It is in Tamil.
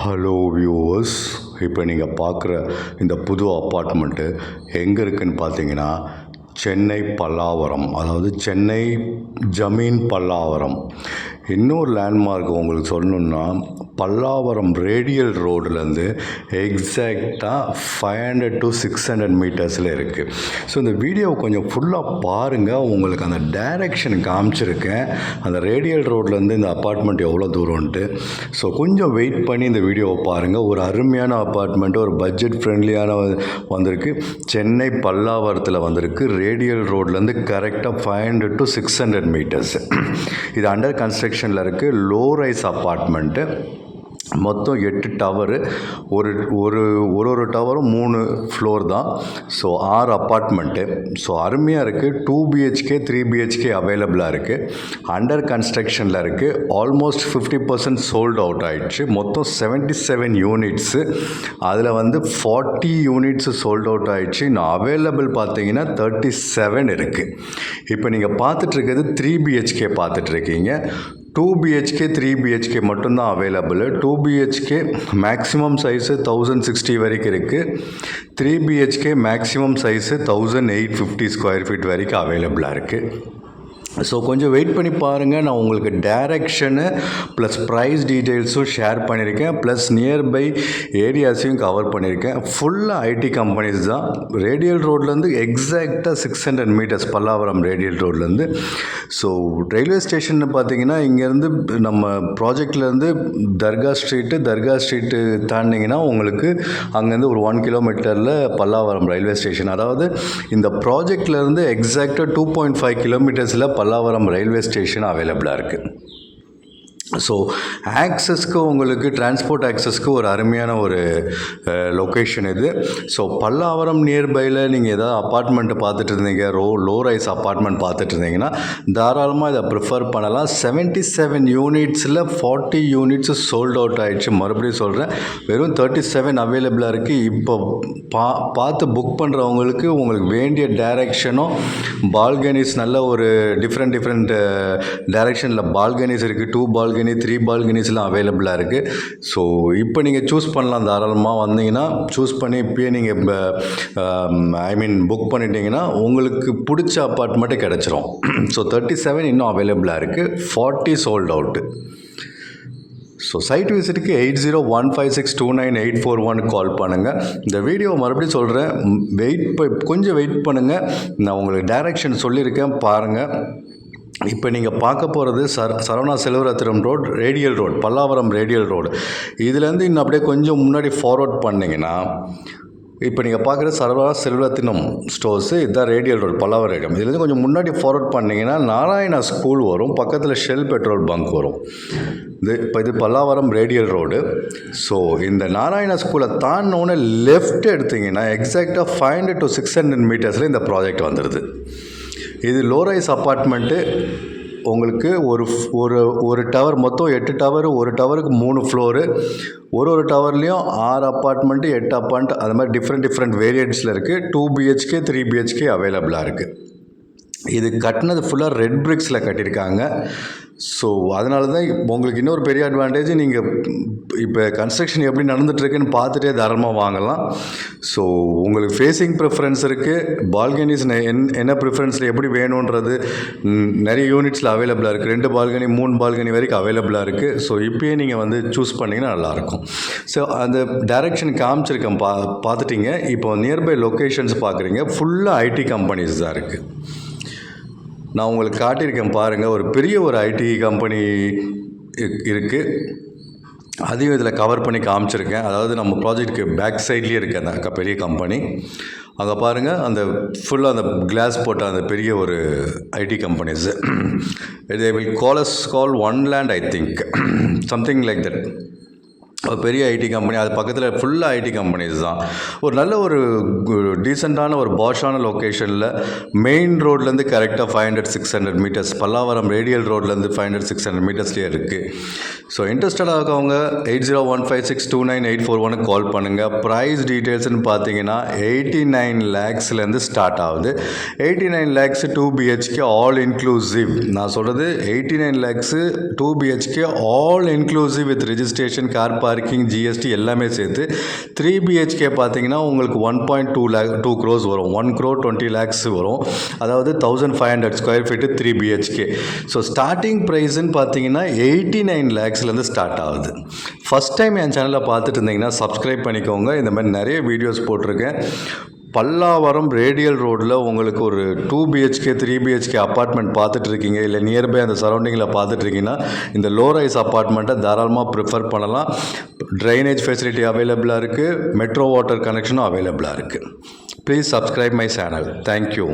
ஹலோ வியூவர்ஸ், இப்போ நீங்கள் பார்க்குற இந்த புது அப்பார்ட்மெண்ட்டு எங்கே இருக்குதுன்னு பார்த்தீங்கன்னா சென்னை பல்லாவரம், அதாவது சென்னை ஜமீன் பல்லாவரம். இன்னொரு லேண்ட்மார்க் உங்களுக்கு சொல்லணுன்னா பல்லாவரம் ரேடியல் ரோட்லேருந்து எக்ஸாக்டாக 500 to 600 மீட்டர்ஸில் இருக்குது. ஸோ இந்த வீடியோவை கொஞ்சம் ஃபுல்லாக பாருங்கள், உங்களுக்கு அந்த டைரெக்ஷன் காமிச்சிருக்கேன், அந்த ரேடியல் ரோட்லேருந்து இந்த அப்பார்ட்மெண்ட் எவ்வளோ தூரம்ன்ட்டு. ஸோ கொஞ்சம் வெயிட் பண்ணி இந்த வீடியோவை பாருங்கள். ஒரு அருமையான அப்பார்ட்மெண்ட்டு, ஒரு பட்ஜெட் ஃப்ரெண்ட்லியான வந்திருக்கு. சென்னை பல்லாவரத்தில் வந்திருக்கு. ரேடியல் ரோட்லேருந்து கரெக்டாக 500 to 600 மீட்டர்ஸ். இது அண்டர் கன்ஸ்ட்ரக்ஷனில் இருக்குது. Low rice apartment. மொத்தம் 8 டவரு, ஒரு டவரும் 3 ஃப்ளோர் தான். So 6 apartment. ஸோ அருமையாக இருக்குது. 2 BHK 3 BHK அவைலபிளாக இருக்குது. அண்டர் கன்ஸ்ட்ரக்ஷனில் இருக்குது. ஆல்மோஸ்ட் 50% சோல்ட் அவுட் ஆகிடுச்சு. மொத்தம் 77 யூனிட்ஸு. அதில் 40 யூனிட்ஸு சோல்ட் அவுட் ஆகிடுச்சு. இன்னும் அவைலபிள் பார்த்தீங்கன்னா 37 இருக்குது. இப்போ நீங்கள் பார்த்துட்ருக்கிறது 3 BHK பார்த்துட்ருக்கீங்க. 2 BHK 3 BHK மட்டும்தான் அவைலபிள். 2 BHK மேக்ஸிமம் சைஸு 1060 வரைக்கும் இருக்குது. 3 BHK maximum size 1850 square feet வரைக்கும் அவைலபிளாக இருக்குது. ஸோ கொஞ்சம் வெயிட் பண்ணி பாருங்கள். நான் உங்களுக்கு டைரெக்ஷனு ப்ளஸ் ப்ரைஸ் டீட்டெயில்ஸும் ஷேர் பண்ணியிருக்கேன். ப்ளஸ் நியர்பை ஏரியாஸையும் கவர் பண்ணியிருக்கேன். ஃபுல்லாக ஐடி கம்பெனிஸ் தான். ரேடியல் ரோட்லேருந்து எக்ஸாக்டாக 600 மீட்டர்ஸ் பல்லாவரம் ரேடியல் ரோட்லேருந்து. ஸோ ரயில்வே ஸ்டேஷன் பார்த்தீங்கன்னா இங்கேருந்து நம்ம ப்ராஜெக்ட்லேருந்து தர்கா ஸ்ட்ரீட்டு தாண்டிங்கன்னா உங்களுக்கு அங்கேருந்து ஒரு 1 கிலோமீட்டரில் பல்லாவரம் ரயில்வே ஸ்டேஷன். அதாவது இந்த ப்ராஜெக்ட்லேருந்து எக்ஸாக்டாக 2.5 கிலோமீட்டர்ஸில் பல்லாவரம் ரயில்வே ஸ்டேஷன் அவைலபிளாக இருக்குது. ஸோ ஆக்சஸ்க்கு, உங்களுக்கு டிரான்ஸ்போர்ட் ஆக்சஸ்க்கு ஒரு அருமையான ஒரு லொக்கேஷன் இது. ஸோ பல்லாவரம் நியர்பையில் நீங்கள் எதாவது அப்பார்ட்மெண்ட்டு பார்த்துட்டு இருந்தீங்க, லோ ரைஸ் அப்பார்ட்மெண்ட் பார்த்துட்டு இருந்தீங்கன்னா தாராளமாக இதை ப்ரிஃபர் பண்ணலாம். 77 யூனிட்ஸில் 40 யூனிட்ஸு சோல்ட் அவுட் ஆகிடுச்சு. மறுபடியும் சொல்கிறேன், வெறும் 37 அவைலபிளாக இருக்குது. இப்போ பார்த்து புக் பண்ணுறவங்களுக்கு உங்களுக்கு வேண்டிய டைரெக்ஷனும் பால்கனிஸ், நல்ல ஒரு டிஃப்ரெண்ட் டைரெக்ஷனில் பால்கனிஸ் இருக்குது. 2 பால்கனி 3 பால்கனிஸ்லாம் அவைலபிளாக இருக்குது. ஸோ இப்போ நீங்கள் சூஸ் பண்ணலாம். தாராளமாக வந்தீங்கன்னா சூஸ் பண்ணி இப்போயே நீங்கள் புக் பண்ணிட்டீங்கன்னா உங்களுக்கு பிடிச்ச அப்பார்ட்மெண்ட்டு கிடச்சிரும். ஸோ 37 இன்னும் அவைலபிளாக இருக்குது. 40 சோல்ட் அவுட்டு. ஸோ சைட் விசிட்டுக்கு 8015629841 கால் பண்ணுங்கள். இந்த வீடியோ மறுபடியும் சொல்கிறேன், கொஞ்சம் வெயிட் பண்ணுங்கள். நான் உங்களுக்கு டைரெக்ஷன் சொல்லியிருக்கேன், பாருங்கள். இப்போ நீங்கள் பார்க்க போகிறது Saravana Selvarathinam road, radial road, Pallavaram radial road. இதுலேருந்து இன்னும் அப்படியே கொஞ்சம் முன்னாடி ஃபார்வர்ட் பண்ணிங்கன்னா இப்போ நீங்கள் பார்க்குற சரவணா செல்வரத்தினம் ஸ்டோர்ஸு, இதுதான் ரேடியல் ரோடு, பல்லாவரம் ரேடியம். இதுலேருந்து கொஞ்சம் முன்னாடி ஃபார்வர்ட் பண்ணிங்கன்னா நாராயணா ஸ்கூல் வரும். பக்கத்தில் ஷெல் பெட்ரோல் பங்க் வரும். இது பல்லாவரம் ரேடியல் ரோடு. ஸோ இந்த நாராயணா ஸ்கூலை தாண்டினோன்னே லெஃப்ட் எடுத்திங்கன்னா எக்ஸாக்டாக 500 to 600 மீட்டர்ஸில் இந்த ப்ராஜெக்ட் வந்துடுது. இது லோ ரைஸ் அப்பார்ட்மெண்ட்டு. உங்களுக்கு ஒரு டவர், மொத்தம் 8 டவர், ஒரு டவருக்கு 3 ஃப்ளோரு. ஒரு டவர்லேயும் 6 அப்பார்ட்மெண்ட்டு, 8 அப்பார்ட்மெண்ட், அது மாதிரி டிஃப்ரெண்ட் வேரியண்ட்ஸில் இருக்குது. 2 BHK 3 BHK அவைலபிளாக இருக்குது. இது கட்டினது ஃபுல்லாக ரெட் பிரிக்ஸில் கட்டியிருக்காங்க. ஸோ அதனால தான் உங்களுக்கு இன்னொரு பெரிய அட்வான்டேஜ், நீங்கள் இப்போ கன்ஸ்ட்ரக்ஷன் எப்படி நடந்துகிட்ருக்குன்னு பார்த்துட்டே தாராளமாக வாங்கலாம். ஸோ உங்களுக்கு ஃபேஸிங் ப்ரிஃபரன்ஸ் இருக்குது. பால்கனிஸ் என்ன ப்ரிஃபரன்ஸில் எப்படி வேணுன்றது நிறைய யூனிட்ஸில் அவைலபிளாக இருக்குது. 2 பால்கனி 3 பால்கனி வரைக்கும் அவைலபிளாக இருக்குது. ஸோ இப்போயே நீங்கள் சூஸ் பண்ணிங்கன்னா நல்லாயிருக்கும். ஸோ அந்த டைரெக்ஷன் காமிச்சிருக்கேன், பார்த்துட்டிங்க. இப்போ நியர்பை லொக்கேஷன்ஸ் பார்க்குறீங்க, ஃபுல்லாக ஐடி கம்பெனிஸ் தான் இருக்குது. நான் உங்களுக்கு காட்டியிருக்கேன் பாருங்கள். ஒரு பெரிய ஐடி கம்பெனி இருக்குது. அதையும் இதில் கவர் பண்ணி காமிச்சிருக்கேன். அதாவது நம்ம ப்ராஜெக்ட்டுக்கு பேக் சைட்லேயே இருக்குது அந்த பெரிய கம்பெனி. அங்கே பாருங்கள், அந்த ஃபுல்லாக அந்த கிளாஸ் போட்ட அந்த பெரிய IT companies. they will call one land, I think, something like that. ஒரு பெரிய ஐடி கம்பெனி, அது பக்கத்தில் ஃபுல்லாக ஐடி கம்பெனிஸ் தான். ஒரு நல்ல டீசெண்டான பாஷான லொக்கேஷனில் மெயின் ரோட்லேருந்து கரெக்டாக 500-600 மீட்டர்ஸ், பல்லாவரம் ரேடியல் ரோட்லேருந்து 500-600 மீட்டர்ஸ்லேயே இருக்குது. ஸோ இன்ட்ரெஸ்டடாக இருக்கவங்க 8015629841 கால் பண்ணுங்கள். ப்ரைஸ் டீட்டெயில்ஸ்னு பார்த்தீங்கன்னா 89 lakhsலேருந்து ஸ்டார்ட் ஆகுது. 89 lakhs 2 BHK ஆல் இன்க்ளூசிவ். நான் சொல்கிறது 89 lakhs 2 BHK all inclusive with registration, car parking GST எல்லாமே சேர்த்து 3 பிஹெச்கே பார்த்தீங்கன்னா உங்களுக்கு 1.2 crores வரும். 1 crore 20 lakhs வரும். அதாவது 1500 square feet 3 BHK. So starting ப்ரைஸ்ன்னு பார்த்தீங்கன்னா 89 lakhsலேருந்து ஸ்டார்ட் ஆகுது. ஃபஸ்ட் டைம் என் சேனலில் பார்த்துட்டு இருந்தீங்கன்னா சப்ஸ்கிரைப் பண்ணிக்கோங்க. இந்த மாதிரி நிறைய வீடியோஸ் போட்டிருக்கேன். பல்லாவரம் ரேடியல் ரோடில் உங்களுக்கு ஒரு 2 பிஹெச்கே 3 பிஹெச்கே அப்பார்ட்மெண்ட் பார்த்துட்ருக்கீங்க, இல்லை நியர்பை அந்த சரௌண்டிங்கில் பார்த்துட்ருக்கீங்கன்னா இந்த லோ ரைஸ் அப்பார்ட்மெண்ட்டை தாராளமாக ப்ரிஃபர் பண்ணலாம். ட்ரைனேஜ் ஃபெசிலிட்டி அவைலபிளாக இருக்குது, மெட்ரோ வாட்டர் கனெக்ஷனும் அவைலபிளாக இருக்குது. Please subscribe my channel. Thank you.